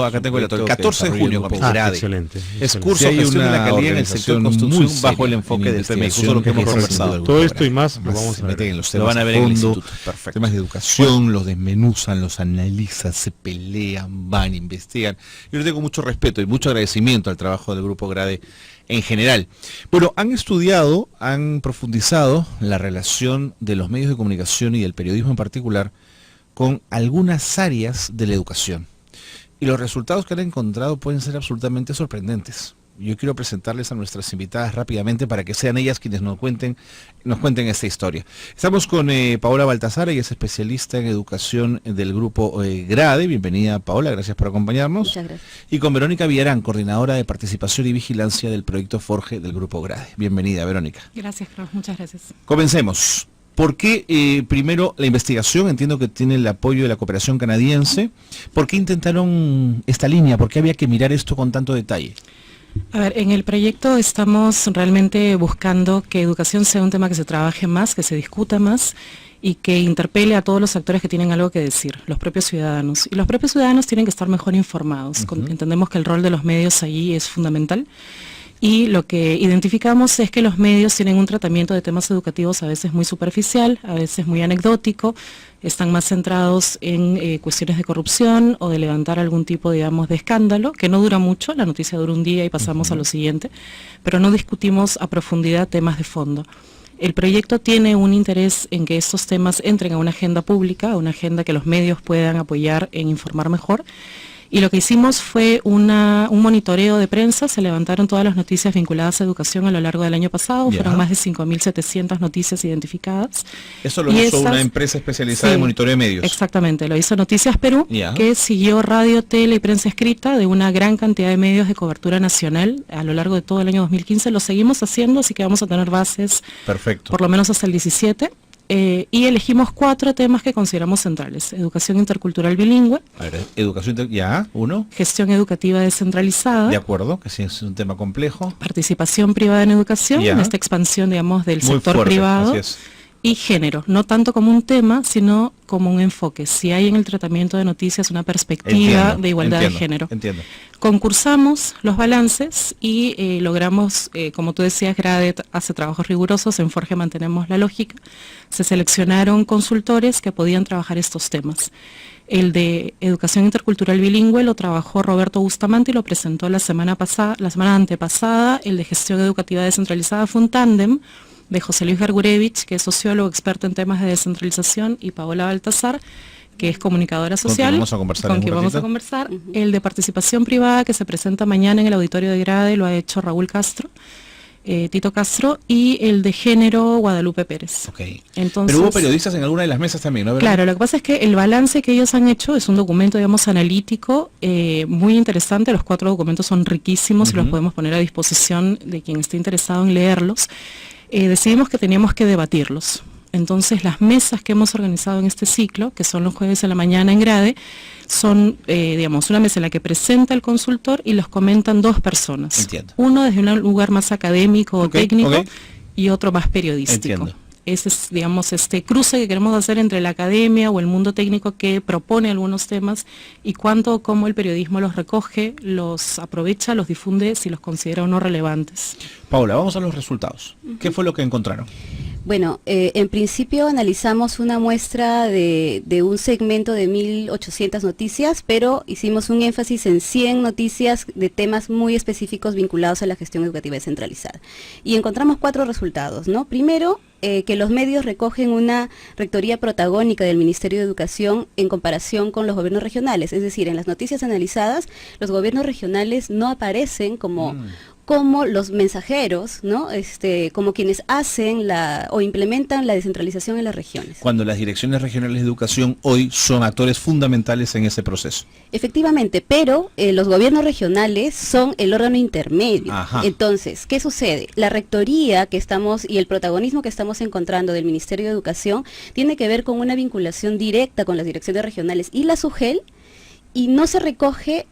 Acá tengo el dato, el 14 de junio comienza. Excelente. Es curso de gestión de la calidad en el sector de construcción bajo el enfoque del PMI, justo lo que hemos conversado. Todo esto y más lo vamos a ver. En los temas, lo van a ver en el instituto. Perfecto. Temas de educación, los desmenuzan, los analizan, se pelean, van, investigan. Yo les tengo mucho respeto y mucho agradecimiento al trabajo del Grupo Grade en general. Bueno, han estudiado, han profundizado la relación de los medios de comunicación y del periodismo en particular con algunas áreas de la educación. Y los resultados que han encontrado pueden ser absolutamente sorprendentes. Yo quiero presentarles a nuestras invitadas rápidamente para que sean ellas quienes nos cuenten esta historia. Estamos con Paola Baltasar, ella es especialista en educación del Grupo Grade. Bienvenida, Paola, gracias por acompañarnos. Muchas gracias. Y con Verónica Villarán, coordinadora de participación y vigilancia del proyecto Forge del Grupo Grade. Bienvenida, Verónica. Gracias, Carlos, muchas gracias. Comencemos. ¿Por qué primero la investigación? Entiendo que tiene el apoyo de la cooperación canadiense. ¿Por qué intentaron esta línea? ¿Por qué había que mirar esto con tanto detalle? A ver, en el proyecto estamos realmente buscando que educación sea un tema que se trabaje más, que se discuta más y que interpele a todos los actores que tienen algo que decir, los propios ciudadanos. Y los propios ciudadanos tienen que estar mejor informados. Entendemos que el rol de los medios allí es fundamental. Y lo que identificamos es que los medios tienen un tratamiento de temas educativos a veces muy superficial, a veces muy anecdótico, están más centrados en cuestiones de corrupción o de levantar algún tipo, digamos, de escándalo, que no dura mucho, la noticia dura un día y pasamos a lo siguiente, pero no discutimos a profundidad temas de fondo. El proyecto tiene un interés en que estos temas entren a una agenda pública, a una agenda que los medios puedan apoyar en informar mejor. Y lo que hicimos fue un monitoreo de prensa, se levantaron todas las noticias vinculadas a educación a lo largo del año pasado, fueron más de 5.700 noticias identificadas. Eso lo hizo una empresa especializada en monitoreo de medios. Exactamente, lo hizo Noticias Perú, que siguió radio, tele y prensa escrita de una gran cantidad de medios de cobertura nacional a lo largo de todo el año 2015. Lo seguimos haciendo, así que vamos a tener bases por lo menos hasta el 17. Y elegimos 4 temas que consideramos centrales: educación intercultural bilingüe, gestión educativa descentralizada, de acuerdo, que sí es un tema complejo, participación privada en educación, en esta expansión, digamos, del sector privado, y género, no tanto como un tema, sino como un enfoque. Si hay en el tratamiento de noticias una perspectiva de igualdad de género. Entiendo. Concursamos los balances y logramos, como tú decías, Grade hace trabajos rigurosos, en Forge mantenemos la lógica. Se seleccionaron consultores que podían trabajar estos temas. El de educación intercultural bilingüe lo trabajó Roberto Bustamante y lo presentó la semana antepasada. El de gestión educativa descentralizada fue un tándem de José Luis Gargurevich, que es sociólogo experto en temas de descentralización, y Paola Baltasar, que es comunicadora social, con quien vamos a conversar. El de participación privada, que se presenta mañana en el auditorio de Grade, lo ha hecho Raúl Castro, Tito Castro, y el de género, Guadalupe Pérez. Entonces, pero hubo periodistas en alguna de las mesas también, ¿no? Claro, lo que pasa es que el balance que ellos han hecho es un documento, digamos, analítico, muy interesante. Los 4 documentos son riquísimos y los podemos poner a disposición de quien esté interesado en leerlos. Decidimos que teníamos que debatirlos. Entonces las mesas que hemos organizado en este ciclo, que son los jueves a la mañana en Grade, son, digamos, una mesa en la que presenta el consultor y los comentan 2 personas. Entiendo. Uno desde un lugar más académico o técnico y otro más periodístico. Entiendo. Ese es, digamos, este cruce que queremos hacer entre la academia o el mundo técnico que propone algunos temas y cómo el periodismo los recoge, los aprovecha, los difunde si los considera o no relevantes. Paola, vamos a los resultados. ¿Qué fue lo que encontraron? Bueno, en principio analizamos una muestra de un segmento de 1.800 noticias, pero hicimos un énfasis en 100 noticias de temas muy específicos vinculados a la gestión educativa descentralizada. Y encontramos 4 resultados, ¿no? Primero, que los medios recogen una rectoría protagónica del Ministerio de Educación en comparación con los gobiernos regionales. Es decir, en las noticias analizadas, los gobiernos regionales no aparecen como los mensajeros, ¿no? Como quienes hacen o implementan la descentralización en las regiones. Cuando las direcciones regionales de educación hoy son actores fundamentales en ese proceso. Efectivamente, pero los gobiernos regionales son el órgano intermedio. Entonces, ¿qué sucede? La rectoría y el protagonismo que estamos encontrando del Ministerio de Educación tiene que ver con una vinculación directa con las direcciones regionales y la SUGEL, y no se recoge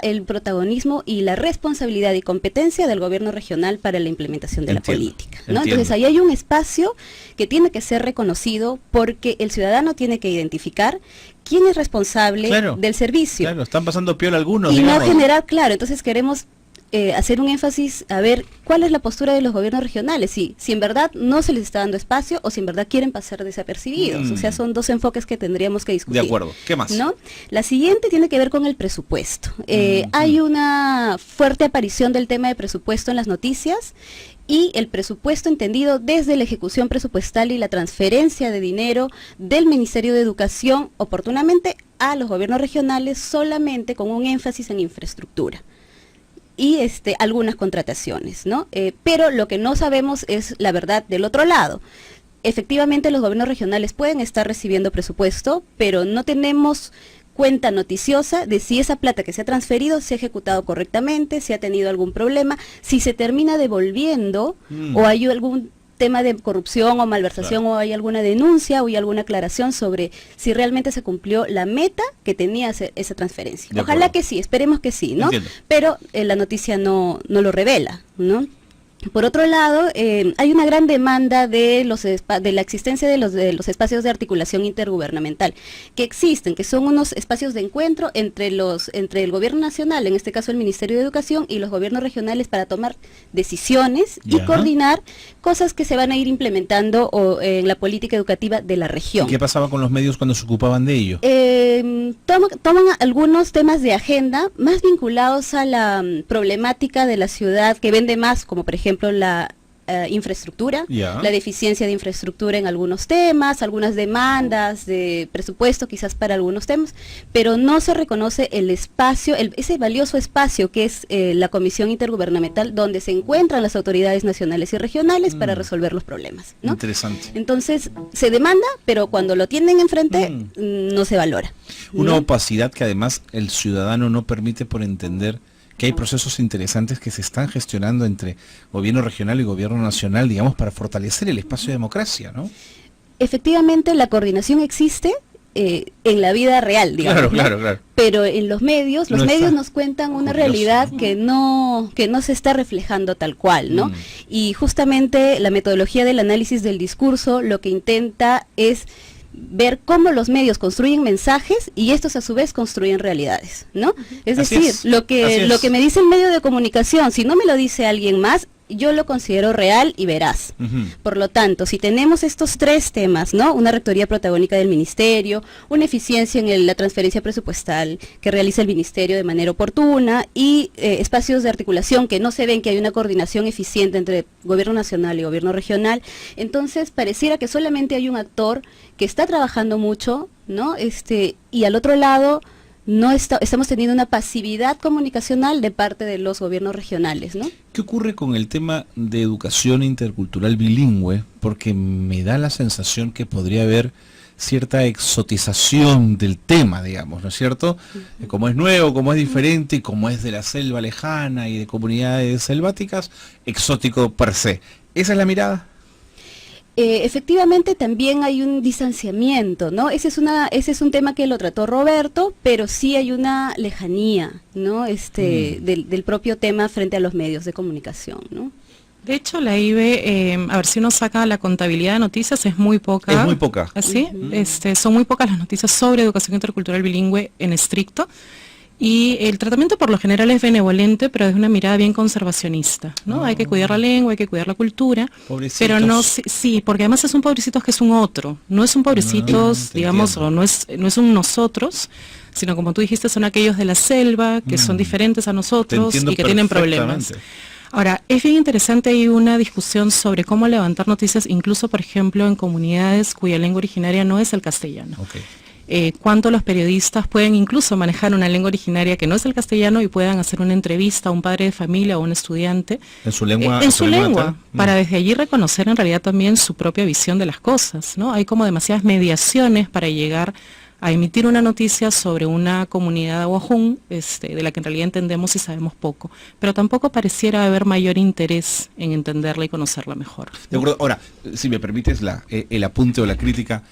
el protagonismo y la responsabilidad y competencia del gobierno regional para la implementación de la política, ¿no? Entonces ahí hay un espacio que tiene que ser reconocido porque el ciudadano tiene que identificar quién es responsable del servicio. Claro, están pasando piola algunos, y digamos. no generar, claro, entonces queremos hacer un énfasis a ver cuál es la postura de los gobiernos regionales, si en verdad no se les está dando espacio o si en verdad quieren pasar desapercibidos. O sea, son dos enfoques que tendríamos que discutir. De acuerdo. ¿Qué más? ¿No? La siguiente tiene que ver con el presupuesto. Hay una fuerte aparición del tema de presupuesto en las noticias y el presupuesto entendido desde la ejecución presupuestal y la transferencia de dinero del Ministerio de Educación oportunamente a los gobiernos regionales solamente con un énfasis en infraestructura y algunas contrataciones, ¿no? Pero lo que no sabemos es la verdad del otro lado. Efectivamente, los gobiernos regionales pueden estar recibiendo presupuesto, pero no tenemos cuenta noticiosa de si esa plata que se ha transferido se ha ejecutado correctamente, si ha tenido algún problema, si se termina devolviendo o hay algún tema de corrupción o malversación o hay alguna denuncia o hay alguna aclaración sobre si realmente se cumplió la meta que tenía esa transferencia. Ojalá que sí, esperemos que sí, ¿no? Entiendo. Pero la noticia no lo revela, ¿no? Por otro lado, hay una gran demanda de la existencia de los espacios de articulación intergubernamental que existen, que son unos espacios de encuentro entre el gobierno nacional, en este caso el Ministerio de Educación, y los gobiernos regionales para tomar decisiones y coordinar cosas que se van a ir implementando en la política educativa de la región. ¿Y qué pasaba con los medios cuando se ocupaban de ello? Toman algunos temas de agenda más vinculados a la problemática de la ciudad que vende más, como por ejemplo la infraestructura, la deficiencia de infraestructura en algunos temas, algunas demandas de presupuesto quizás para algunos temas, pero no se reconoce el espacio, ese valioso espacio que es la Comisión Intergubernamental donde se encuentran las autoridades nacionales y regionales para resolver los problemas, ¿no? Interesante. Entonces se demanda, pero cuando lo tienen enfrente no se valora. Una opacidad que además el ciudadano no permite por entender que hay procesos interesantes que se están gestionando entre gobierno regional y gobierno nacional, digamos, para fortalecer el espacio de democracia, ¿no? Efectivamente, la coordinación existe en la vida real, digamos. Claro. Pero en los medios nos cuentan una realidad que no se está reflejando tal cual, ¿no? Y justamente la metodología del análisis del discurso lo que intenta es ver cómo los medios construyen mensajes y estos a su vez construyen realidades, ¿no? Es decir, lo que me dice el medio de comunicación, si no me lo dice alguien más, yo lo considero real y veraz. Por lo tanto, si tenemos estos tres temas, ¿no? Una rectoría protagónica del ministerio, una eficiencia en la transferencia presupuestal que realiza el ministerio de manera oportuna y espacios de articulación que no se ven que hay una coordinación eficiente entre gobierno nacional y gobierno regional, entonces pareciera que solamente hay un actor que está trabajando mucho, ¿no? Y al otro lado estamos teniendo una pasividad comunicacional de parte de los gobiernos regionales, ¿no? ¿Qué ocurre con el tema de educación intercultural bilingüe? Porque me da la sensación que podría haber cierta exotización del tema, digamos, ¿no es cierto? Como es nuevo, como es diferente, y como es de la selva lejana y de comunidades selváticas, exótico per se. ¿Esa es la mirada? Efectivamente también hay un distanciamiento, ¿no? Ese es un tema que lo trató Roberto, pero sí hay una lejanía, ¿no? Del propio tema frente a los medios de comunicación, ¿no? De hecho, la IBE, a ver si uno saca la contabilidad de noticias, es muy poca. Es muy poca. ¿Así? Son muy pocas las noticias sobre educación intercultural bilingüe en estricto. Y el tratamiento por lo general es benevolente, pero desde una mirada bien conservacionista, ¿no? Hay que cuidar la lengua, hay que cuidar la cultura. Pobrecitos. Pero no, sí, porque además es un pobrecitos que es un otro. No es un pobrecitos, digamos, o no es un nosotros, sino como tú dijiste, son aquellos de la selva, que son diferentes a nosotros y que tienen problemas. Ahora, es bien interesante, hay una discusión sobre cómo levantar noticias, incluso, por ejemplo, en comunidades cuya lengua originaria no es el castellano. Cuánto los periodistas pueden incluso manejar una lengua originaria que no es el castellano y puedan hacer una entrevista a un padre de familia o un estudiante en su lengua, para desde allí reconocer en realidad también su propia visión de las cosas, ¿no? Hay como demasiadas mediaciones para llegar a emitir una noticia sobre una comunidad aguajún, de la que en realidad entendemos y sabemos poco, pero tampoco pareciera haber mayor interés en entenderla y conocerla mejor, ¿no? De acuerdo. Ahora, si me permites el apunte o la crítica,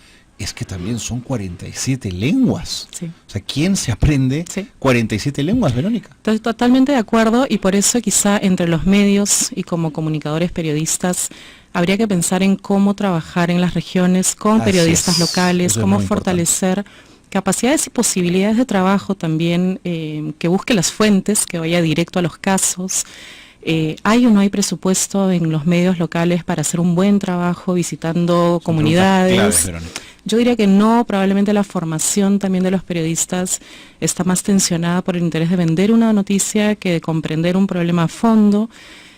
es que también son 47 lenguas. Sí. O sea, ¿quién se aprende 47 lenguas, Verónica? Estoy totalmente de acuerdo y por eso quizá entre los medios y como comunicadores periodistas habría que pensar en cómo trabajar en las regiones con periodistas locales, cómo fortalecer capacidades y posibilidades de trabajo también, que busque las fuentes, que vaya directo a los casos. ¿Hay o no hay presupuesto en los medios locales para hacer un buen trabajo visitando comunidades? Yo diría que no, probablemente la formación también de los periodistas está más tensionada por el interés de vender una noticia que de comprender un problema a fondo.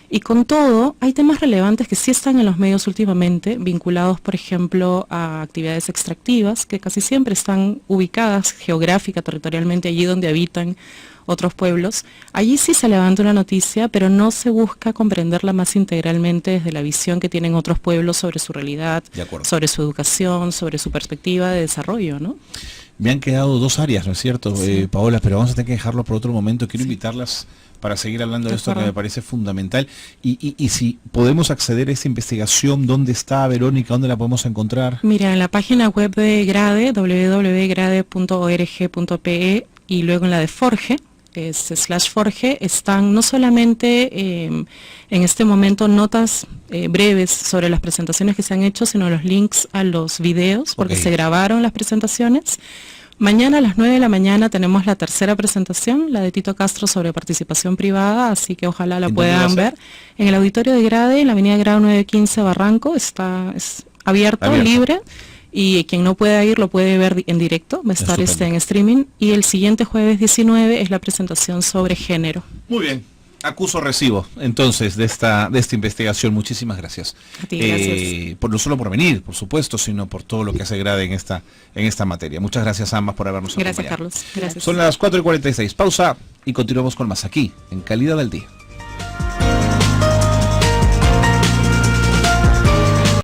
Y con todo, hay temas relevantes que sí están en los medios últimamente, vinculados, por ejemplo, a actividades extractivas, que casi siempre están ubicadas geográfica, territorialmente, allí donde habitan otros pueblos. Allí sí se levanta una noticia, pero no se busca comprenderla más integralmente desde la visión que tienen otros pueblos sobre su realidad, sobre su educación, sobre su perspectiva de desarrollo, ¿no? Me han quedado dos áreas, ¿no es cierto, Paola? Pero vamos a tener que dejarlo por otro momento. Quiero invitarlas para seguir hablando de esto que me parece fundamental. Y si podemos acceder a esta investigación, ¿dónde está, Verónica? ¿Dónde la podemos encontrar? Mira, en la página web de Grade, www.grade.org.pe, y luego en la de Forge, es /Forge, están no solamente en este momento notas breves sobre las presentaciones que se han hecho, sino los links a los videos, porque se grabaron las presentaciones. Mañana a las 9 de la mañana tenemos la tercera presentación, la de Tito Castro sobre participación privada, así que ojalá la puedan ver. En el auditorio de Grade, en la avenida Grado 915 Barranco, es abierto, libre. Y quien no pueda ir lo puede ver en directo, va a estar en streaming. Y el siguiente jueves 19 es la presentación sobre género. Muy bien, acuso recibo entonces de esta investigación. Muchísimas gracias. A ti, gracias. No solo por venir, por supuesto, sino por todo lo que hace Grade en esta materia. Muchas gracias a ambas por habernos acompañado. Gracias, Carlos. Gracias. Son las 4:46. Pausa y continuamos con más aquí, en Calidad del Día.